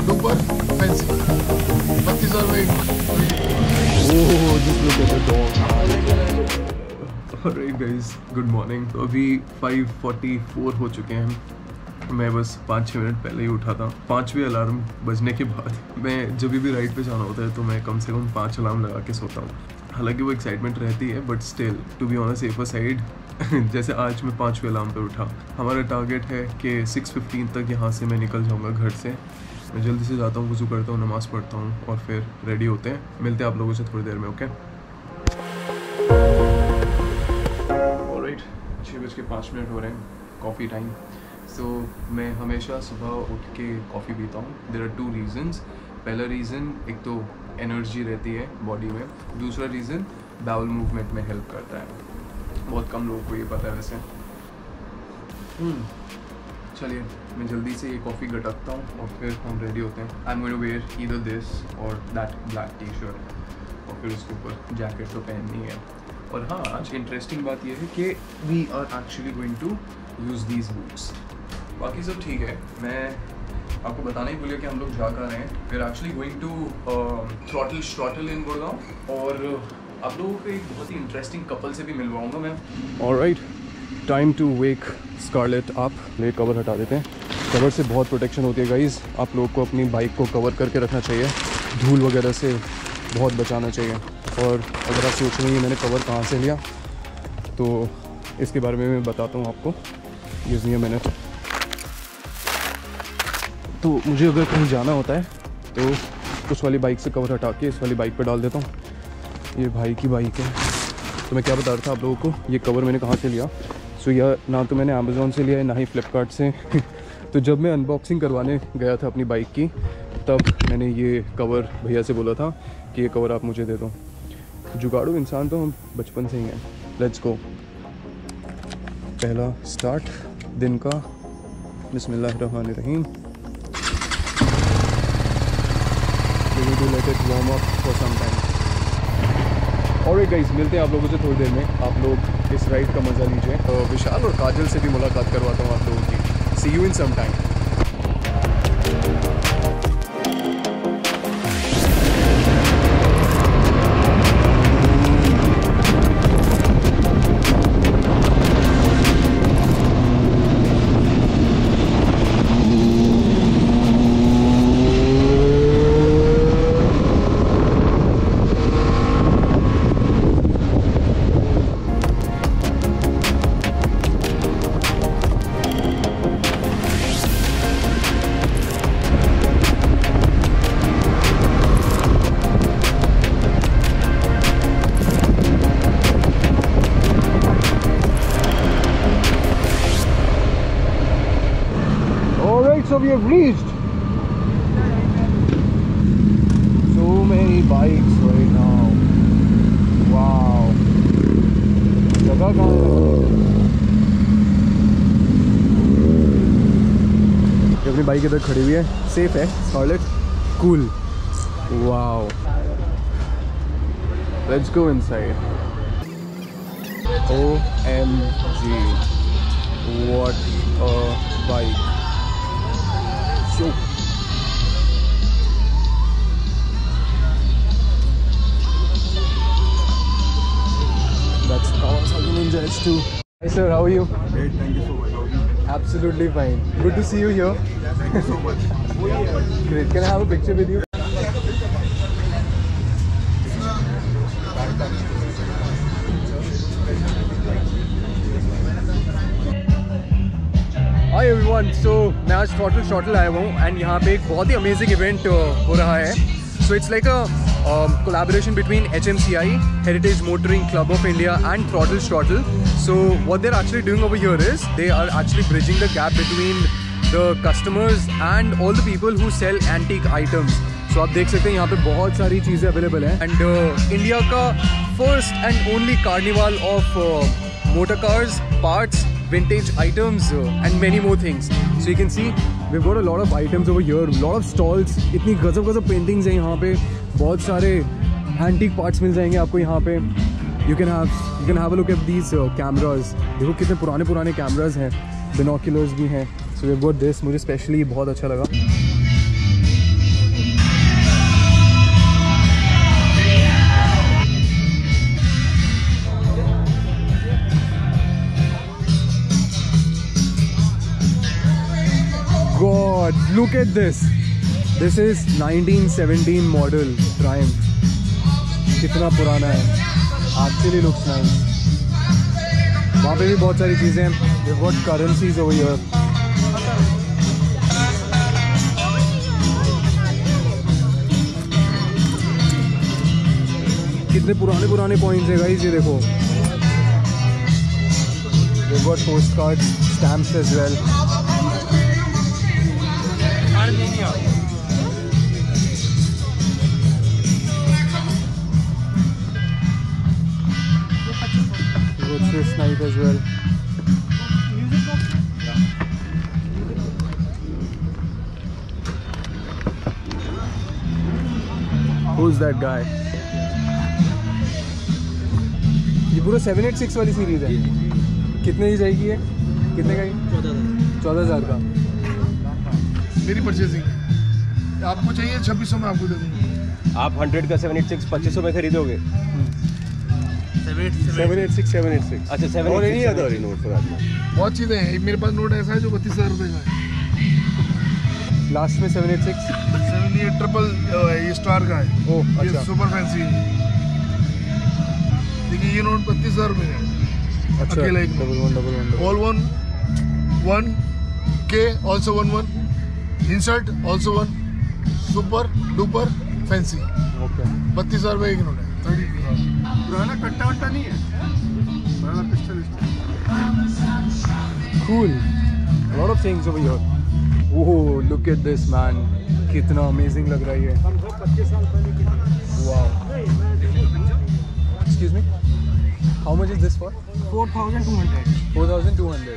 Super fancy. 32,000 में Oh, just look at the dog. Alright guys, good morning. तो अभी 5:44 हो चुके हैं। मैं बस 5-6 मिनट पहले ही उठा था। 5वें अलार्म बजने के बाद मैं जब भी राइड पे जाना होता है तो मैं कम से कम 5 अलार्म लगा के सोता हूँ। हालांकि वो एक्साइटमेंट रहती है but still to be on a safer side जैसे आज मैं 5वें अलार्म पे उठा। हमारा टारगेट है कि 6:15 तक यहाँ से मैं निकल जाऊँगा घर से। मैं जल्दी से जाता हूँ, वज़ू करता हूँ, नमाज़ पढ़ता हूँ और फिर रेडी होते हैं। मिलते हैं आप लोगों से थोड़ी देर में, ओके? ऑलराइट, 6:05 हो रहे हैं, कॉफ़ी टाइम। सो मैं हमेशा सुबह उठ के कॉफ़ी पीता हूँ। There are 2 reasons. पहला रीज़न, एक तो एनर्जी रहती है बॉडी में, दूसरा रीज़न बाउल मूवमेंट में हेल्प करता है। बहुत कम लोगों को ये पता है वैसे। चलिए मैं जल्दी से ये कॉफ़ी गटकता हूँ और फिर हम रेडी होते हैं। I am going to wear either this और दैट ब्लैक टी शर्ट और फिर उसके ऊपर जैकेट तो पहननी है। और हाँ, आज इंटरेस्टिंग बात यह है कि we are actually going to use these boots. बाकी सब ठीक है। मैं आपको बताना ही भूल गया कि हम लोग जा कर रहे हैं। We are actually going to throttle in Gurgaon और आप लोगों को एक बहुत ही इंटरेस्टिंग कपल से भी मिलवाऊंगा मैं। Alright, time to wake Scarlett up. ले कवर हटा देते हैं। कवर से बहुत प्रोटेक्शन होती है गाइस। आप लोग को अपनी बाइक को कवर करके रखना चाहिए, धूल वगैरह से बहुत बचाना चाहिए। और अगर आप सोच रहे हैं मैंने कवर कहाँ से लिया तो इसके बारे में मैं बताता हूँ आपको। Give me a minute. तो मुझे अगर कहीं जाना होता है तो उस वाली बाइक से कवर हटा के इस वाली बाइक पर डाल देता हूँ। ये भाई की बाइक है। तो मैं क्या बता रहा था आप लोगों को, ये कवर मैंने कहाँ से लिया। सो यह ना तो मैंने अमेज़ॉन से लिया है ना ही फ्लिपकार्ट से तो जब मैं अनबॉक्सिंग करवाने गया था अपनी बाइक की तब मैंने ये कवर भैया से बोला था कि ये कवर आप मुझे दे दो। जुगाड़ू इंसान तो हम बचपन से ही हैं। Let's go. पहला स्टार्ट दिन का, बिस्मिल्लाहिर्रहमानिर्रहीम। Let it warm up for some time. Alright guys, मिलते हैं आप लोगों से थोड़ी देर में। आप लोग इस राइड का मज़ा लीजिए। विशाल और काजल से भी मुलाकात करवाता हूँ आप लोगों की। See you in some time. So we have reached so many bikes right now. Wow. जगह कहाँ है? अपनी बाइक इधर खड़ी हुई है, सेफ है, Scarlett, cool. Wow. Let's go inside. OMG. What a bike. So that's Kawasaki Ninja H2. Hi sir, how are you? Great, thank you so much. How are you? Absolutely fine. Good to see you here. Thank you so much. Great. Can I have a picture with you? Hi everyone. So मैं आज throttle आया हुआ हूँ and यहाँ पे एक बहुत ही amazing event हो रहा है। So it's like a collaboration between HMCI, Heritage Motoring Club of India and Throttle. So what they're actually doing over here is they are actually bridging the gap between the customers and all the people who sell antique items. So आप देख सकते हैं यहाँ पे बहुत सारी चीज़ें available हैं एंड इंडिया का first and only carnival of motor cars, parts, vintage items and many more things. So you can see we've got a lot of items over here, lot of stalls. इतनी गजब paintings हैं यहाँ पे, बहुत सारे antique parts मिल जाएंगे आपको यहाँ पे। You can have a look at these cameras. देखो कितने पुराने कैमरास हैं, binoculars भी हैं। So we've got this, मुझे स्पेशली बहुत अच्छा लगा। God, look at this. This is 1917 model Triumph. कितना पुराना है. Actually looks nice. वहाँ पे भी बहुत सारी चीज़ें हैं. They've got currencies over here. कितने पुराने पॉइंट्स है गाइस, ये देखो. They've got postcards, stamps as well. Got Swiss knife as well. Who's that guy? ये पूरा 786 वाली सीरीज है. कितने की जाएगी है? कितने का? 14,000 का. मेरी परचेजिंग आपको चाहिए 2600 में आपको दे दूँगा. आप 100 का 786 2500 में खरीदोगे. 786. अच्छा 786 नोट फॉर दैट. बहुत चीज़ें हैं. एक मेरे पास नोट ऐसा है जो 32,000 रुपये का है. लास्ट में 786. 7 ट्रिपल ये स्टार का है. ओह ये अच्छा. सुपर फैंसी है. देखिए ये नोट 32,000 रुपये का है. अच्छा. अकेला एक double one. all one K also one insert also one super duper fancy. Okay. 32,000 रुपये एक नोट है. 32,000. पुराना कट्टा वट्टा नहीं है. पुराना pistol. Cool. A lot of things over here. Oh, look at this man. कितना amazing लग रहा है ये. Wow. Excuse me. How much is this for? 4,200. 4,200.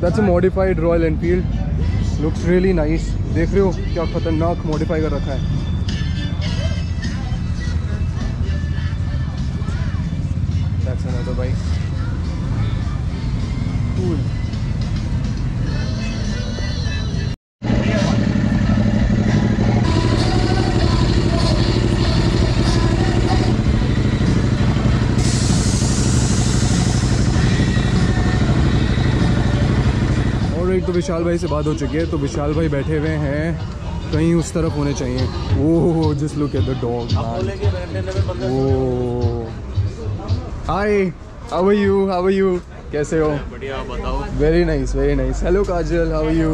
That's a modified Royal Enfield. Looks really nice. देख रहे हो क्या खतरनाक modify कर रखा है. That's another bike. Cool. और तो विशाल भाई से बात हो चुकी है, तो विशाल भाई बैठे हुए हैं कहीं उस तरफ होने चाहिए. Oh just look at the dog. Oh hi, how are you कैसे हो? बढ़िया, बताओ. Very nice. Hello Kajal, how are you?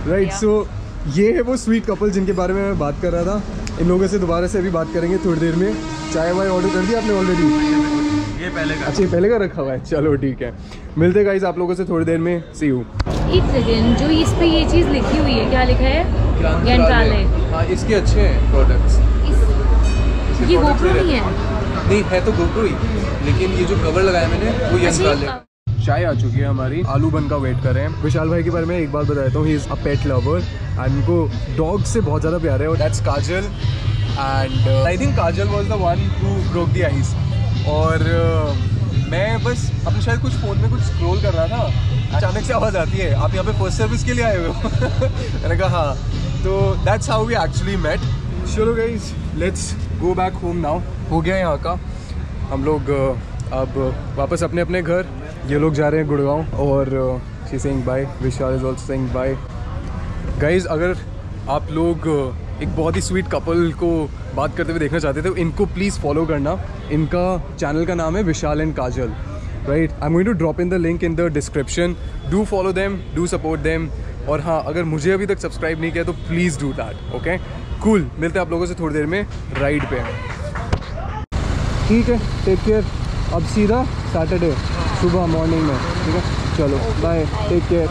Right, so ये है वो स्वीट कपल जिनके बारे में मैं बात कर रहा था. इन लोगों से दोबारा से अभी बात करेंगे थोड़ी देर में. चाय वाय ऑर्डर कर दिया आपने ऑलरेडी? ये पहले का. अच्छा, ये पहले का रखा हुआ है. चलो ठीक है, मिलते गाइस आप लोगों से थोड़ी देर में. सी यू. एक सेकेंड, जो इस पे ये चीज़ लिखी हुई है, क्या लिखा है? गैंट्राले. हाँ, इसके अच्छे हैं प्रोडक्ट्स. ये GoPro नहीं है? नहीं है तो GoPro ही, लेकिन ये जो कवर लगाया मैंने वो यंत्राले. चाय आ चुकी है हमारी, आलू बन का वेट कर रहे हैं. विशाल भाई के बारे में एक बात बताता हूँ. He is a pet lover and उनको डॉग से बहुत ज़्यादा प्यार है. और that's Kajal. And I think Kajal was the one who broke the ice. और मैं बस अपने शायद कुछ फ़ोन में कुछ स्क्रॉल कर रहा था, अचानक से आवाज़ आती है, आप यहाँ पे फर्स्ट सर्विस के लिए आए हुए हो? मैंने कहा हाँ. तो that's how we actually met. चलो guys, let's go back home now. हो गया यहाँ का. हम लोग अब वापस अपने अपने घर. ये लोग जा रहे हैं गुड़गांव. और she saying bye. Vishal is also saying bye. Guys, अगर आप लोग एक बहुत ही स्वीट कपल को बात करते हुए देखना चाहते थे तो इनको प्लीज़ फॉलो करना. इनका चैनल का नाम है Vishal and Kajal. Right, I am going to drop in the link in the description. Do follow them, do support them. और हाँ, अगर मुझे अभी तक सब्सक्राइब नहीं किया तो please do that. Okay, cool. मिलते हैं आप लोगों से थोड़ी देर में राइड पे. ठीक है, टेक केयर. अब सीधा सैटरडे सुबह मॉर्निंग में. ठीक है, चलो बाय, टेक केयर.